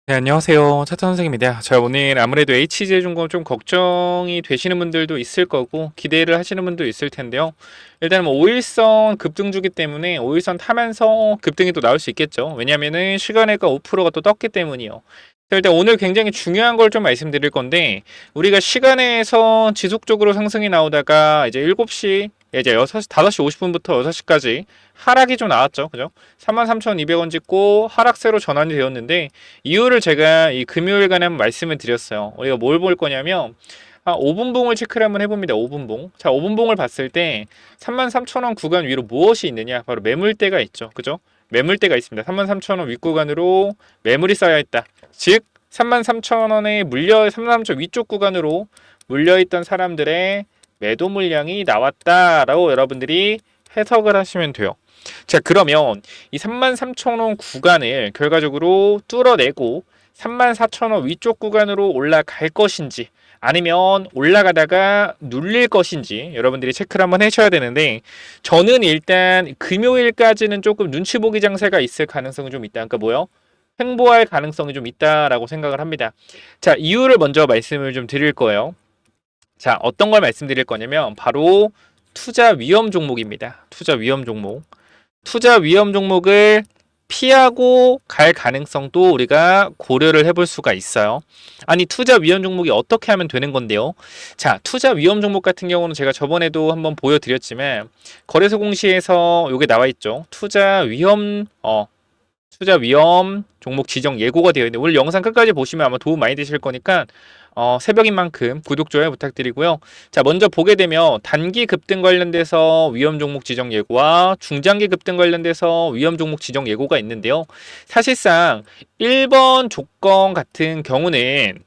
네, 안녕하세요. 차트 선생입니다. 자, 오늘 아무래도 HG중공 좀 걱정이 되시는 분들도 있을 거고 기대를 하시는 분도 있을 텐데요. 일단 뭐 5일선 급등주기 때문에 5일선 타면서 급등이 또 나올 수 있겠죠. 왜냐면은 시간외가 5%가 또 떴기 때문이요. 자, 일단 오늘 굉장히 중요한 걸 좀 말씀드릴 건데 우리가 시간에서 지속적으로 상승이 나오다가 이제 7시 이제 5시 50분부터 6시까지 하락이 좀 나왔죠. 그죠? 33,200원 찍고 하락세로 전환이 되었는데 이유를 제가 이 금요일간에 한번 말씀을 드렸어요. 우리가 뭘 볼 거냐면 5분봉을 체크를 한번 해봅니다. 5분봉. 자, 5분봉을 봤을 때 33,000원 구간 위로 무엇이 있느냐? 바로 매물대가 있죠. 그죠? 매물대가 있습니다. 33,000원 윗구간으로 매물이 쌓여있다. 즉 33,000원에 33,000원 위쪽 구간으로 물려있던 사람들의 매도 물량이 나왔다라고 여러분들이 해석을 하시면 돼요. 자, 그러면 이 33,000원 구간을 결과적으로 뚫어내고 34,000원 위쪽 구간으로 올라갈 것인지 아니면 올라가다가 눌릴 것인지 여러분들이 체크를 한번 하셔야 되는데 저는 일단 금요일까지는 조금 눈치 보기 장세가 있을 가능성이 좀 있다. 그러니까 뭐요? 횡보할 가능성이 좀 있다라고 생각을 합니다. 자, 이유를 먼저 말씀을 좀 드릴 거예요. 자, 어떤 걸 말씀드릴 거냐면 바로 투자 위험 종목입니다. 투자 위험 종목. 투자 위험 종목을 피하고 갈 가능성도 우리가 고려를 해볼 수가 있어요. 아니, 투자 위험 종목이 어떻게 하면 되는 건데요? 자, 투자 위험 종목 같은 경우는 제가 저번에도 한번 보여드렸지만 거래소 공시에서 이게 나와 있죠. 투자 위험 종목 지정 예고가 되어 있는데 오늘 영상 끝까지 보시면 아마 도움 많이 되실 거니까 새벽인 만큼 구독, 좋아요 부탁드리고요. 자, 먼저 보게 되면 단기 급등 관련돼서 위험 종목 지정 예고와 중장기 급등 관련돼서 위험 종목 지정 예고가 있는데요. 사실상 1번 조건 같은 경우는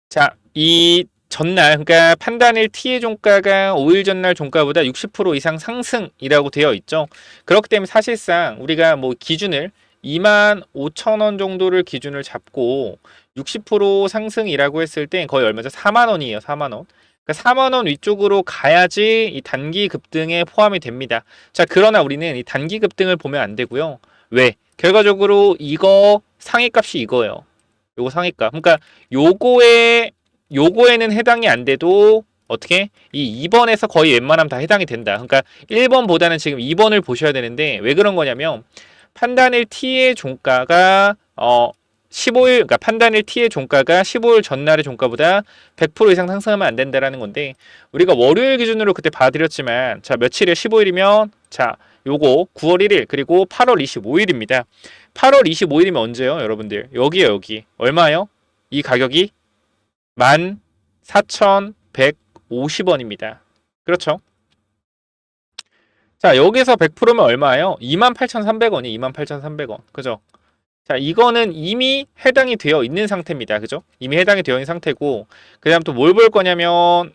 자, 이 전날 그러니까 판단일 T의 종가가 5일 전날 종가보다 60% 이상 상승이라고 되어 있죠. 그렇기 때문에 사실상 우리가 뭐 기준을 25,000원 정도를 기준을 잡고 60% 상승이라고 했을 때 거의 얼마죠? 4만 원이에요. 4만 원. 그러니까 4만 원 위쪽으로 가야지 이 단기 급등에 포함이 됩니다. 자, 그러나 우리는 이 단기 급등을 보면 안 되고요. 왜? 결과적으로 이거 상위값이 이거예요. 요거 상위값. 그러니까 요거에는 해당이 안 돼도 어떻게? 이 2번에서 거의 웬만하면 다 해당이 된다. 그러니까 1번보다는 지금 2번을 보셔야 되는데 왜 그런 거냐면 판단일 T의 종가가 15일 그러니까 판단일 T의 종가가 15일 전날의 종가보다 100% 이상 상승하면 안 된다라는 건데 우리가 월요일 기준으로 그때 봐드렸지만 자, 며칠에 15일이면 자, 요거 9월 1일 그리고 8월 25일입니다. 8월 25일이면 언제요, 여러분들? 여기요, 여기. 얼마요? 이 가격이 14,150원입니다. 그렇죠? 자, 여기서 100%면 얼마예요? 28,300원이 28,300원. 그죠? 자, 이거는 이미 해당이 되어 있는 상태입니다. 그죠? 이미 해당이 되어 있는 상태고, 그 다음 또 뭘 볼 거냐면,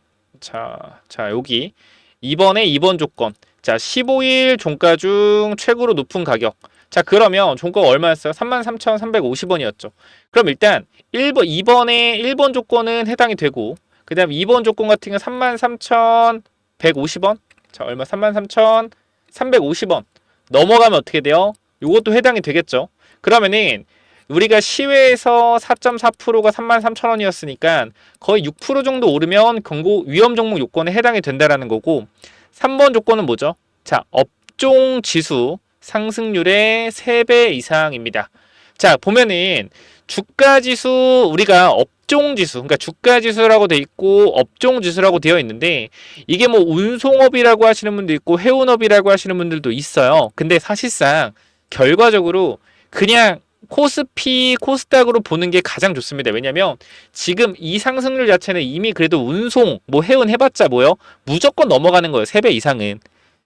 여기. 이번에 2번 조건. 자, 15일 종가 중 최고로 높은 가격. 자, 그러면 종가가 얼마였어요? 33,350원이었죠. 그럼 일단 2번에 1번 조건은 해당이 되고, 그 다음 2번 조건 같은 경우 33,150원? 자, 얼마? 33,350원. 넘어가면 어떻게 돼요? 이것도 해당이 되겠죠. 그러면은 우리가 시외에서 4.4%가 33,000원이었으니까 거의 6% 정도 오르면 경고 위험 종목 요건에 해당이 된다라는 거고 3번 조건은 뭐죠? 자, 업종 지수 상승률의 3배 이상입니다. 자, 보면은 주가 지수 우리가 업종 지수 그러니까 주가 지수라고 돼 있고 업종 지수라고 되어 있는데 이게 뭐 운송업이라고 하시는 분도 있고 해운업이라고 하시는 분들도 있어요. 근데 사실상 결과적으로 그냥 코스피, 코스닥으로 보는 게 가장 좋습니다. 왜냐면 지금 이 상승률 자체는 이미 그래도 운송, 뭐 해운 해봤자 뭐요? 무조건 넘어가는 거예요. 3배 이상은.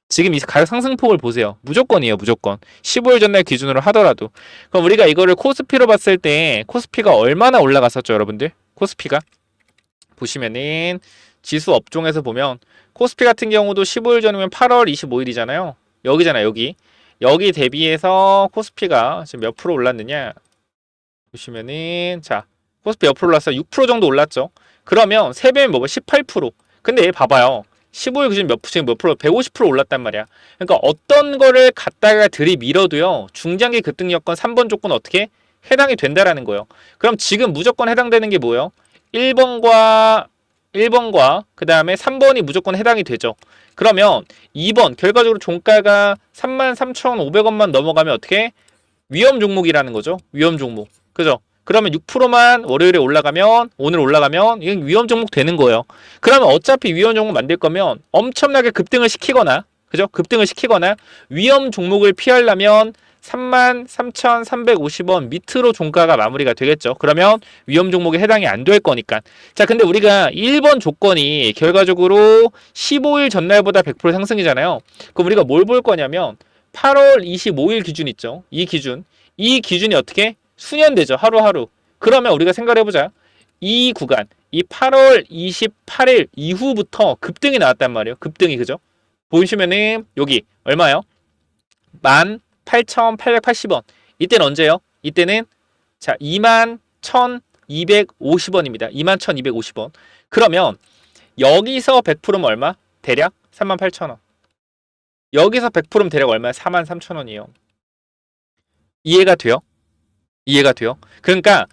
지금 이 가격 상승폭을 보세요. 무조건이에요. 무조건. 15일 전날 기준으로 하더라도. 그럼 우리가 이거를 코스피로 봤을 때 코스피가 얼마나 올라갔었죠, 여러분들? 코스피가 보시면은 지수 업종에서 보면 코스피 같은 경우도 15일 전이면 8월 25일이잖아요. 여기잖아요. 여기 대비해서 코스피가 지금 몇 프로 올랐느냐 보시면은 자, 코스피 몇 프로 올랐어요? 6% 정도 올랐죠. 그러면 3배면 뭐 18%. 근데 얘 봐봐요. 15일 기준 지금 몇 프로? 150% 올랐단 말이야. 그러니까 어떤 거를 갖다가 들이밀어도요. 중장기 급등 여건 3번 조건 어떻게? 해당이 된다라는 거예요. 그럼 지금 무조건 해당되는 게 뭐예요? 1번과 그 다음에 3번이 무조건 해당이 되죠. 그러면 2번 결과적으로 종가가 33,500원만 넘어가면 어떻게? 위험 종목이라는 거죠. 위험 종목. 그죠? 그러면 6%만 월요일에 올라가면 오늘 올라가면 이건 위험 종목 되는 거예요. 그러면 어차피 위험 종목 만들 거면 엄청나게 급등을 시키거나 그죠? 급등을 시키거나 위험 종목을 피하려면 33,350원 밑으로 종가가 마무리가 되겠죠. 그러면 위험 종목에 해당이 안 될 거니까. 자, 근데 우리가 1번 조건이 결과적으로 15일 전날보다 100% 상승이잖아요. 그럼 우리가 뭘 볼 거냐면 8월 25일 기준 있죠. 이 기준이 어떻게? 수년되죠. 하루하루. 그러면 우리가 생각해보자. 이 구간, 이 8월 28일 이후부터 급등이 나왔단 말이에요. 급등이, 그죠? 보시면은 여기 얼마요? 18,880원. 이때는 언제요? 이때는 자 21,250원입니다. 21,250원. 그러면 여기서 100%면 얼마? 대략 38,000원. 여기서 100%면 대략 얼마야? 43,000원이에요. 이해가 돼요? 이해가 돼요? 그러니까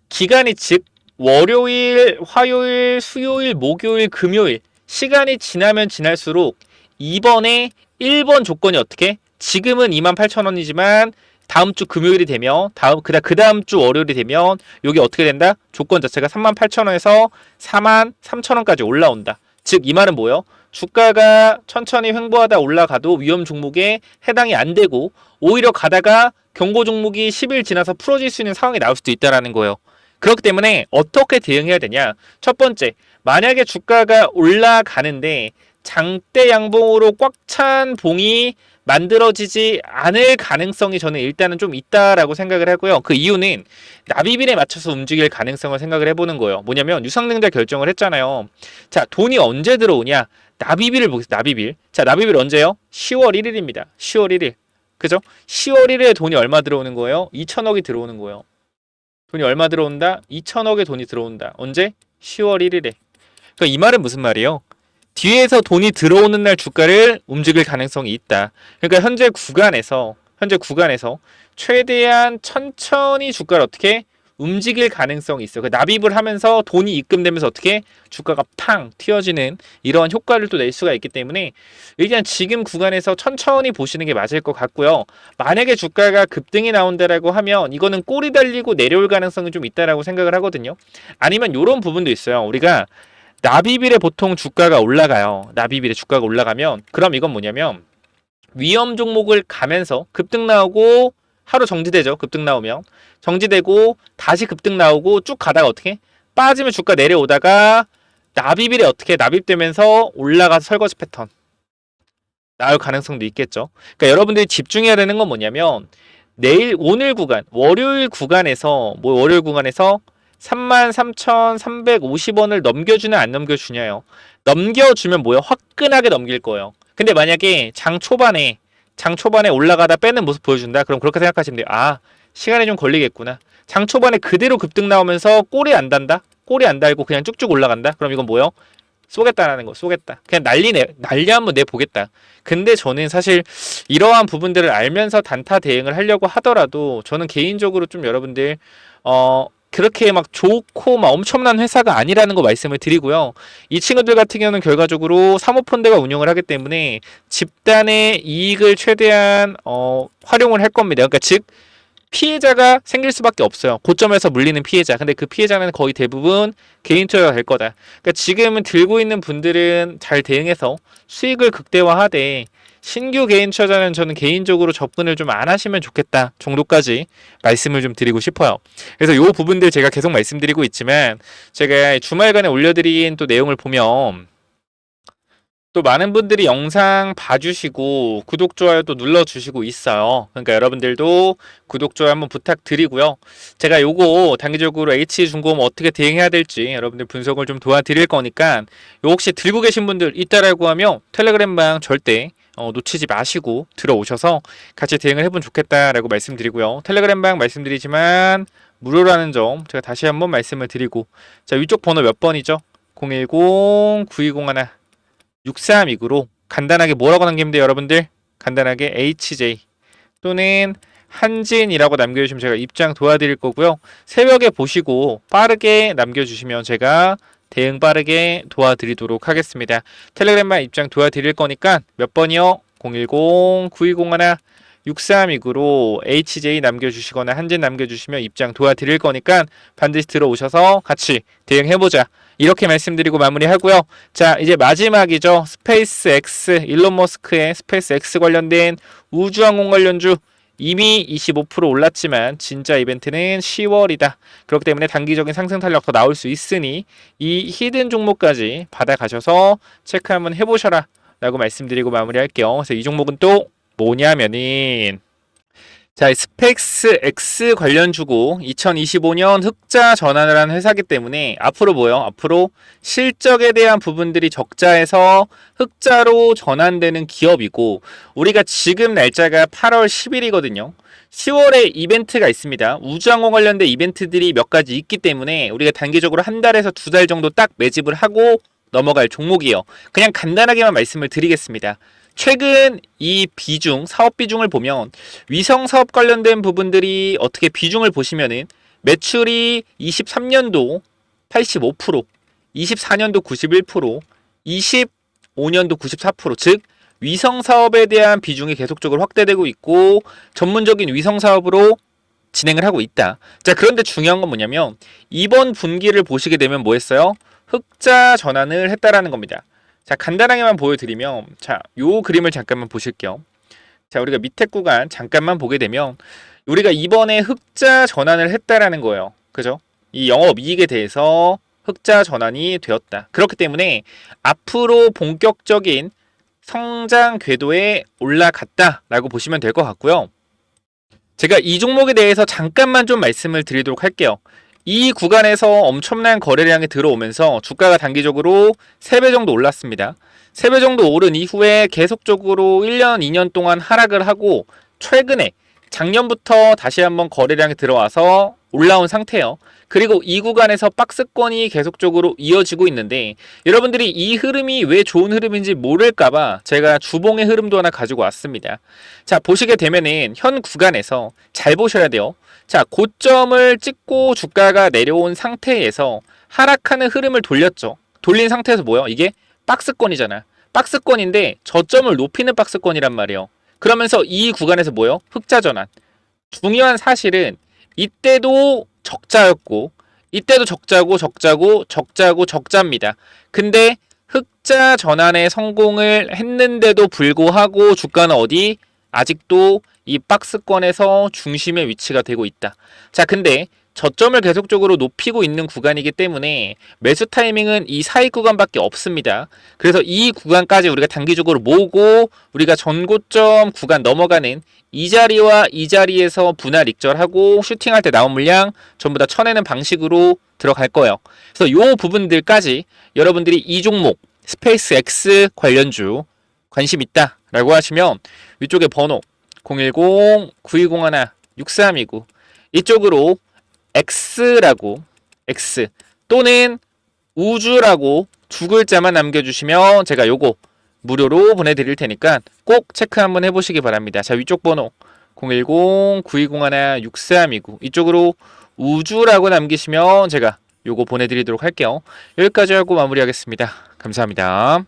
기간이 즉 월요일, 화요일, 수요일, 목요일, 금요일 시간이 지나면 지날수록 이번에 1번 조건이 어떻게? 지금은 28,000원이지만 다음 주 금요일이 되면 그 다음 주 월요일이 되면 여기 어떻게 된다? 조건 자체가 38,000원에서 43,000원까지 올라온다. 즉 이 말은 뭐예요? 주가가 천천히 횡보하다 올라가도 위험 종목에 해당이 안 되고 오히려 가다가 경고 종목이 10일 지나서 풀어질 수 있는 상황이 나올 수도 있다는 거예요. 그렇기 때문에 어떻게 대응해야 되냐? 첫 번째, 만약에 주가가 올라가는데 장대 양봉으로 꽉 찬 봉이 만들어지지 않을 가능성이 저는 일단은 좀 있다라고 생각을 하고요. 그 이유는 납입일에 맞춰서 움직일 가능성을 생각을 해보는 거예요. 뭐냐면 유상증자 결정을 했잖아요. 자, 돈이 언제 들어오냐? 납입일을 보겠습니다. 납입일. 자, 납입일 언제요? 10월 1일입니다. 10월 1일. 그죠? 10월 1일에 돈이 얼마 들어오는 거예요? 2천억이 들어오는 거예요. 돈이 얼마 들어온다? 2천억의 돈이 들어온다. 언제? 10월 1일에. 그러니까 이 말은 무슨 말이에요? 뒤에서 돈이 들어오는 날 주가를 움직일 가능성이 있다. 그러니까 현재 구간에서 최대한 천천히 주가를 어떻게 움직일 가능성이 있어요. 그 납입을 하면서 돈이 입금되면서 어떻게 주가가 팡 튀어지는 이러한 효과를 또 낼 수가 있기 때문에 일단 지금 구간에서 천천히 보시는 게 맞을 것 같고요. 만약에 주가가 급등이 나온다라고 하면 이거는 꼬리 달리고 내려올 가능성이 좀 있다라고 생각을 하거든요. 아니면 이런 부분도 있어요. 우리가 납입일에 보통 주가가 올라가요. 납입일에 주가가 올라가면 그럼 이건 뭐냐면 위험 종목을 가면서 급등 나오고 하루 정지되죠. 급등 나오면 정지되고 다시 급등 나오고 쭉 가다가 어떻게 빠지면 주가 내려오다가 납입일에 어떻게 납입되면서 올라가서 설거지 패턴 나올 가능성도 있겠죠. 그러니까 여러분들이 집중해야 되는 건 뭐냐면 오늘 구간 월요일 구간에서 33,350원을 넘겨주냐 안 넘겨주냐요. 넘겨주면 뭐예요? 화끈하게 넘길 거예요. 근데 만약에 장 초반에 올라가다 빼는 모습 보여준다. 그럼 그렇게 생각하시면 돼요. 아, 시간이 좀 걸리겠구나. 장 초반에 그대로 급등 나오면서 꼬리 안 단다? 꼬리 안 달고 그냥 쭉쭉 올라간다? 그럼 이건 뭐예요? 쏘겠다라는 거, 쏘겠다. 그냥 난리 한번 내보겠다. 근데 저는 사실 이러한 부분들을 알면서 단타 대응을 하려고 하더라도 저는 개인적으로 좀 여러분들 그렇게 막 좋고 막 엄청난 회사가 아니라는 거 말씀을 드리고요. 이 친구들 같은 경우는 결과적으로 사모펀드가 운영을 하기 때문에 집단의 이익을 최대한 활용을 할 겁니다. 그러니까 즉 피해자가 생길 수밖에 없어요. 고점에서 물리는 피해자. 근데 그 피해자는 거의 대부분 개인 투자가 될 거다. 그러니까 지금은 들고 있는 분들은 잘 대응해서 수익을 극대화하되 신규 개인 투자자는 저는 개인적으로 접근을 좀 안 하시면 좋겠다 정도까지 말씀을 좀 드리고 싶어요. 그래서 이 부분들 제가 계속 말씀드리고 있지만 제가 주말간에 올려드린 또 내용을 보면 또 많은 분들이 영상 봐주시고 구독, 좋아요 또 눌러주시고 있어요. 그러니까 여러분들도 구독, 좋아요 한번 부탁드리고요. 제가 요거 단기적으로 H중공 어떻게 대응해야 될지 여러분들 분석을 좀 도와드릴 거니까 요 혹시 들고 계신 분들 있다라고 하면 텔레그램방 절대 놓치지 마시고 들어오셔서 같이 대응을 해보면 좋겠다라고 말씀드리고요. 텔레그램방 말씀드리지만 무료라는 점 제가 다시 한번 말씀을 드리고 자 위쪽 번호 몇 번이죠? 010-9201 6329로 간단하게 뭐라고 남기면 돼요 여러분들? 간단하게 HJ 또는 한진이라고 남겨주시면 제가 입장 도와드릴 거고요. 새벽에 보시고 빠르게 남겨주시면 제가 대응 빠르게 도와드리도록 하겠습니다. 텔레그램만 입장 도와드릴 거니까 몇 번이요? 010-9201-6329로 HJ 남겨주시거나 한진 남겨주시면 입장 도와드릴 거니까 반드시 들어오셔서 같이 대응해보자. 이렇게 말씀드리고 마무리하고요. 자, 이제 마지막이죠. 스페이스 X, 일론 머스크의 스페이스 X 관련된 우주항공 관련주 이미 25% 올랐지만 진짜 이벤트는 10월이다. 그렇기 때문에 단기적인 상승 탄력 더 나올 수 있으니 이 히든 종목까지 받아가셔서 체크 한번 해보셔라 라고 말씀드리고 마무리할게요. 그래서 이 종목은 또 뭐냐면은 자, 스펙스 X 관련 주고 2025년 흑자 전환을 한 회사기 때문에 앞으로 뭐요? 앞으로 실적에 대한 부분들이 적자에서 흑자로 전환되는 기업이고 우리가 지금 날짜가 8월 10일이거든요. 10월에 이벤트가 있습니다. 우주항공 관련된 이벤트들이 몇 가지 있기 때문에 우리가 단기적으로 한 달에서 두 달 정도 딱 매집을 하고 넘어갈 종목이에요. 그냥 간단하게만 말씀을 드리겠습니다. 최근 이 비중, 사업 비중을 보면 위성 사업 관련된 부분들이 어떻게 비중을 보시면은 매출이 23년도 85%, 24년도 91%, 25년도 94%, 즉 위성 사업에 대한 비중이 계속적으로 확대되고 있고 전문적인 위성 사업으로 진행을 하고 있다. 자, 그런데 중요한 건 뭐냐면 이번 분기를 보시게 되면 뭐 했어요? 흑자 전환을 했다라는 겁니다. 자, 간단하게만 보여드리면 자, 요 그림을 잠깐만 보실게요. 자, 우리가 밑에 구간 잠깐만 보게 되면 우리가 이번에 흑자 전환을 했다라는 거예요. 그죠? 이 영업이익에 대해서 흑자 전환이 되었다. 그렇기 때문에 앞으로 본격적인 성장 궤도에 올라갔다라고 보시면 될 것 같고요. 제가 이 종목에 대해서 잠깐만 좀 말씀을 드리도록 할게요. 이 구간에서 엄청난 거래량이 들어오면서 주가가 단기적으로 3배 정도 올랐습니다. 3배 정도 오른 이후에 계속적으로 1년, 2년 동안 하락을 하고 최근에 작년부터 다시 한번 거래량이 들어와서 올라온 상태예요. 그리고 이 구간에서 박스권이 계속적으로 이어지고 있는데 여러분들이 이 흐름이 왜 좋은 흐름인지 모를까봐 제가 주봉의 흐름도 하나 가지고 왔습니다. 자, 보시게 되면은 현 구간에서 잘 보셔야 돼요. 자, 고점을 찍고 주가가 내려온 상태에서 하락하는 흐름을 돌렸죠. 돌린 상태에서 뭐예요? 이게 박스권이잖아. 박스권인데 저점을 높이는 박스권이란 말이에요. 그러면서 이 구간에서 뭐예요? 흑자 전환. 중요한 사실은 이때도 적자였고 이때도 적자고 적자입니다. 근데 흑자 전환에 성공을 했는데도 불구하고 주가는 어디? 아직도 이 박스권에서 중심의 위치가 되고 있다. 자, 근데 저점을 계속적으로 높이고 있는 구간이기 때문에 매수 타이밍은 이 사이 구간밖에 없습니다. 그래서 이 구간까지 우리가 단기적으로 모으고 우리가 전고점 구간 넘어가는 이 자리와 이 자리에서 분할 익절하고 슈팅할 때 나온 물량 전부 다 쳐내는 방식으로 들어갈 거예요. 그래서 이 부분들까지 여러분들이 이 종목 스페이스 X 관련주 관심 있다 라고 하시면 위쪽에 번호 010-9201-6329 이쪽으로 X라고 X 또는 우주라고 두 글자만 남겨주시면 제가 요거 무료로 보내드릴 테니까 꼭 체크 한번 해보시기 바랍니다. 자, 위쪽 번호 010-9201-6329 이쪽으로 우주라고 남기시면 제가 요거 보내드리도록 할게요. 여기까지 하고 마무리하겠습니다. 감사합니다.